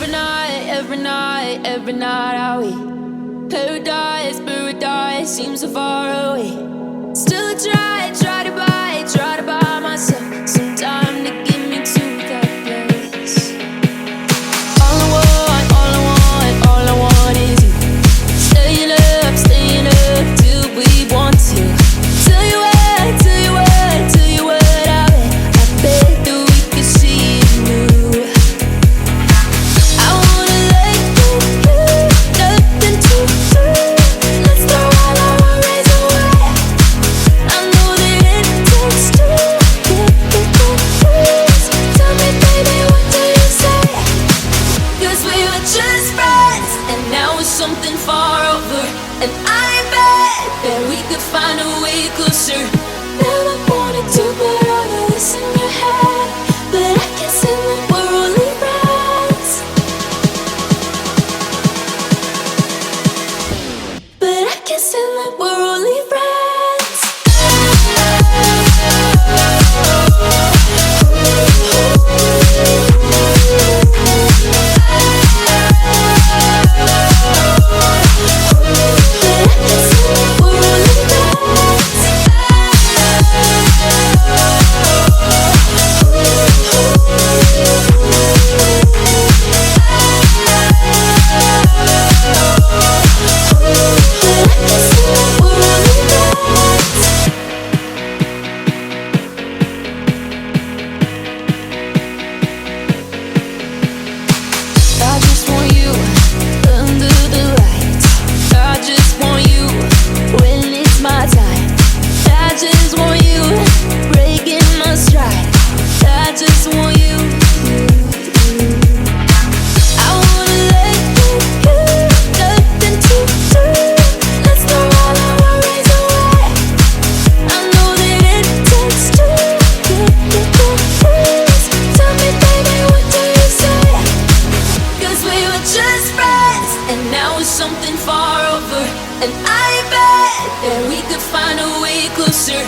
every night are we paradise, paradise seems so far away. Still try to buy myself some time to get me to that place. All I want is you. Staying up till we want to. Tell you what, I bet that we could see it new. I wanna let you, nothing to do. Let's throw all our worries away. I know that it takes two to get me confused. Tell me, baby, what do you say? 'Cause we were just friends, and now it's something far over. And I bet that we could find a way closer. Never wanted to put all of this in your head, but I can see that we're only friends. But I can see that we're only friends. I just want you under the lights. I just want you when it's my time. I just want you breaking my stride. I just want you. I wanna let you, nothing to do. Let's throw all our worries away. I know that it takes two to get me confused. Tell me, baby, what do you say? 'Cause we were just friends, and now it's something far over. And I bet that we could find a way closer.